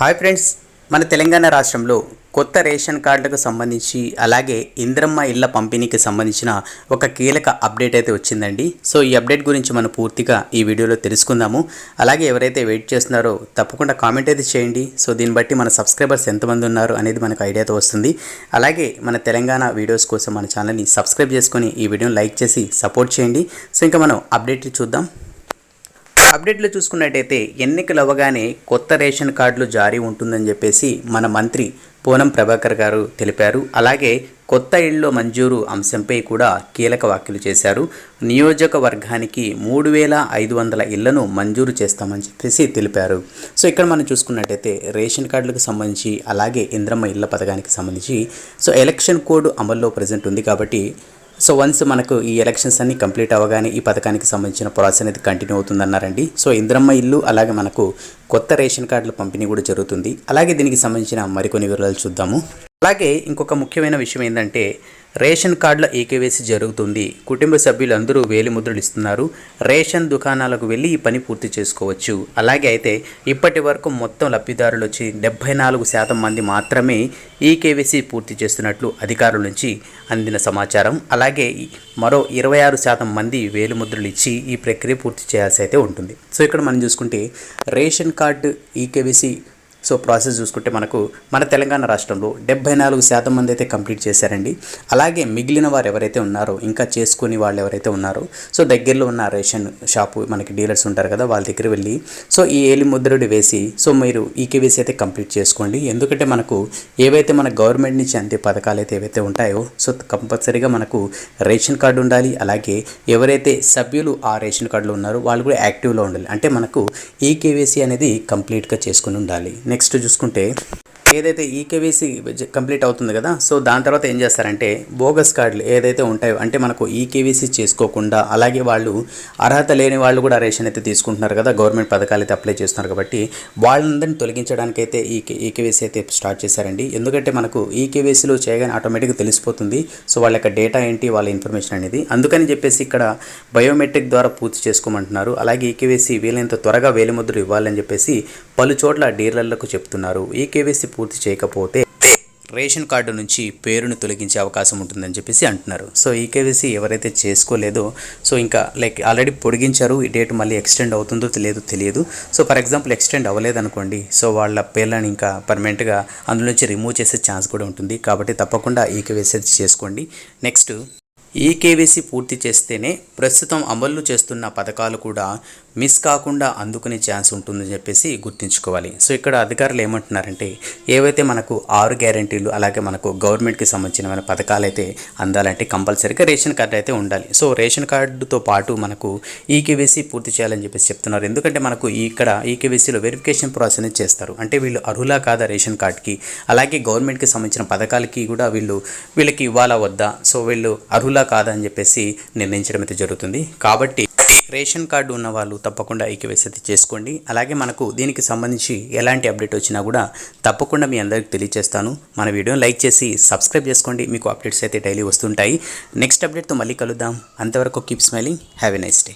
Hi friends, మన తెలంగాణ రాష్ట్రంలో కొత్త రేషన్ కార్డులకు సంబంధించి అలాగే ఇంద్రమ్మ ఇళ్ల పంపిణీకి సంబంధించిన ఒక కీలక అప్డేట్ అయితే వచ్చిందండి. సో ఈ అప్డేట్ గురించి మనం పూర్తిగా ఈ వీడియోలో తెలుసుకుందాము. అలాగే ఎవరైతే వెయిట్ చేస్తున్నారో తప్పకుండా కామెంట్ అయితే చేయండి. సో దీన్ని బట్టి మన సబ్స్క్రైబర్స్ ఎంతమంది ఉన్నారు అనేది మనకు ఐడియాతో వస్తుంది. అలాగే మన తెలంగాణ వీడియోస్ కోసం మన ఛానల్ని సబ్స్క్రైబ్ చేసుకొని ఈ వీడియోని లైక్ చేసి సపోర్ట్ చేయండి. సో ఇంకా మనం అప్డేట్ చూద్దాం. అప్డేట్లో చూసుకున్నట్టయితే ఎన్నికలు అవ్వగానే కొత్త రేషన్ కార్డులు జారీ ఉంటుందని చెప్పేసి మన మంత్రి పూనం ప్రభాకర్ గారు తెలిపారు. అలాగే కొత్త ఇళ్ల మంజూరు అంశంపై కూడా కీలక వ్యాఖ్యలు చేశారు. నియోజకవర్గానికి 3500 ఇళ్లను మంజూరు చేస్తామని చెప్పేసి తెలిపారు. సో ఇక్కడ మనం చూసుకున్నట్టయితే రేషన్ కార్డులకు సంబంధించి అలాగే ఇంద్రమ్మ ఇళ్ల పథకానికి సంబంధించి సో ఎలక్షన్ కోడ్ అమల్లో ప్రజెంట్ ఉంది కాబట్టి సో వన్స్ మనకు ఈ ఎలక్షన్స్ అన్ని కంప్లీట్ అవ్వగానే ఈ పథకానికి సంబంధించిన ప్రాసెస్ అనేది కంటిన్యూ అవుతుందన్నారండి. సో ఇంద్రమ్మ ఇల్లు అలాగే మనకు కొత్త రేషన్ కార్డుల పంపిణీ కూడా జరుగుతుంది. అలాగే దీనికి సంబంధించిన మరికొన్ని వివరాలు చూద్దాము. అలాగే ఇంకొక ముఖ్యమైన విషయం ఏంటంటే రేషన్ కార్డుల ఈకేవైసీ జరుగుతుంది. కుటుంబ సభ్యులు అందరూ వేలిముద్రలు ఇస్తున్నారు. రేషన్ దుకాణాలకు వెళ్ళి ఈ పని పూర్తి చేసుకోవచ్చు. అలాగే అయితే ఇప్పటి వరకు మొత్తం లబ్ధిదారులు వచ్చి 74% మంది మాత్రమే ఈకేవైసీ పూర్తి చేస్తున్నట్లు అధికారుల నుంచి అందిన సమాచారం. అలాగే మరో 26% మంది వేలిముద్రలు ఇచ్చి ఈ ప్రక్రియ పూర్తి చేయాల్సి అయితే ఉంటుంది. సో ఇక్కడ మనం చూసుకుంటే ration card eKYC so process చూసుకుంటే మనకు మన తెలంగాణ రాష్ట్రంలో 74% మంది అయితే కంప్లీట్ చేశారండి. అలాగే మిగిలిన వారు ఎవరైతే ఉన్నారో ఇంకా చేసుకుని వాళ్ళు ఎవరైతే ఉన్నారో సో దగ్గరలో ఉన్న రేషన్ షాపు మనకి డీలర్స్ ఉంటారు కదా, వాళ్ళ దగ్గర వెళ్ళి సో ఈ ఏలి ముద్రడు వేసి సో మీరు ఈకేవైసీ అయితే కంప్లీట్ చేసుకోండి. ఎందుకంటే మనకు ఏవైతే మన గవర్నమెంట్ నుంచి అంతే పథకాలు అయితే ఏవైతే ఉంటాయో సో కంపల్సరీగా మనకు రేషన్ కార్డు ఉండాలి. అలాగే ఎవరైతే సభ్యులు ఆ రేషన్ కార్డులో ఉన్నారో వాళ్ళు కూడా యాక్టివ్లో ఉండాలి. అంటే మనకు ఈకేవైసీ అనేది కంప్లీట్గా చేసుకుని ఉండాలి. నెక్స్ట్ చూసుకుంటే ఏదైతే ఈకేవైసీ కంప్లీట్ అవుతుంది కదా, సో దాని తర్వాత ఏం చేస్తారంటే బోగస్ కార్డులు ఏదైతే ఉంటాయో అంటే మనకు ఈకేవైసీ చేసుకోకుండా అలాగే వాళ్ళు అర్హత లేని వాళ్ళు కూడా రేషన్ అయితే తీసుకుంటున్నారు కదా, గవర్నమెంట్ పథకాలు అయితే అప్లై చేస్తున్నారు కాబట్టి వాళ్ళందరినీ తొలగించడానికైతే ఈకేవైసీ అయితే స్టార్ట్ చేశారండి. ఎందుకంటే మనకు ఈకేవైసీలో చేయగానే ఆటోమేటిక్గా తెలిసిపోతుంది సో వాళ్ళ యొక్క డేటా ఏంటి, వాళ్ళ ఇన్ఫర్మేషన్ అనేది. అందుకని చెప్పేసి ఇక్కడ బయోమెట్రిక్ ద్వారా పూర్తి చేసుకోమంటున్నారు. అలాగే ఈకేవైసీ వీలైనంత త్వరగా వేలిముద్ర ఇవ్వాలని చెప్పేసి పలు చోట్ల డీలర్లకు చెప్తున్నారు. ఈకేవైసీ పూర్తి చేయకపోతే రేషన్ కార్డు నుంచి పేరును తొలగించే అవకాశం ఉంటుందని చెప్పేసి అంటున్నారు. సో ఈకేవైసీ ఎవరైతే చేసుకోలేదో సో ఇంకా లైక్ ఆల్రెడీ పొడిగించారు, ఈ డేట్ మళ్ళీ ఎక్స్టెండ్ అవుతుందో లేదో తెలియదు. సో ఫర్ ఎగ్జాంపుల్ ఎక్స్టెండ్ అవ్వలేదనుకోండి సో వాళ్ళ పేర్లను ఇంకా పర్మనెంట్గా అందులో నుంచి రిమూవ్ చేసే ఛాన్స్ కూడా ఉంటుంది. కాబట్టి తప్పకుండా ఈకేవైసీ చేసుకోండి. నెక్స్ట్ ఈకేవైసీ పూర్తి చేస్తేనే ప్రస్తుతం అమలు చేస్తున్న పథకాలు కూడా మిస్ కాకుండా అందుకునే ఛాన్స్ ఉంటుందని చెప్పేసి గుర్తుంచుకోవాలి. సో ఇక్కడ అధికారులు ఏమంటున్నారంటే ఏవైతే మనకు 6 గ్యారెంటీలు అలాగే మనకు గవర్నమెంట్కి సంబంధించిన పథకాలు అయితే అందాలంటే కంపల్సరీగా రేషన్ కార్డు అయితే ఉండాలి. సో రేషన్ కార్డుతో పాటు మనకు ఈకేవైసీ పూర్తి చేయాలని చెప్పేసి చెప్తున్నారు. ఎందుకంటే మనకు ఇక్కడ ఈకేవైసీలో వెరిఫికేషన్ ప్రాసెస్ అనేది చేస్తారు. అంటే వీళ్ళు అర్హులా కాదా రేషన్ కార్డుకి, అలాగే గవర్నమెంట్కి సంబంధించిన పథకాలకి కూడా వీళ్ళకి ఇవ్వాలా వద్దా, సో వీళ్ళు అర్హులా కాదా అని చెప్పేసి నిర్ణయించడం అయితే జరుగుతుంది. కాబట్టి రేషన్ కార్డు ఉన్న వాళ్ళు తప్పకుండా ఈకేవైసీ అయితే చేసుకోండి. అలాగే మనకు దీనికి సంబంధించి ఎలాంటి అప్డేట్ వచ్చినా కూడా తప్పకుండా మీ అందరికి తెలియజేస్తాను. మన వీడియోని లైక్ చేసి సబ్స్క్రైబ్ చేసుకోండి, మీకు అప్డేట్స్ అయితే డైలీ వస్తుంటాయి. నెక్స్ట్ అప్డేట్తో మళ్ళీ కలుద్దాం. అంతవరకు keep smiling, have a nice day.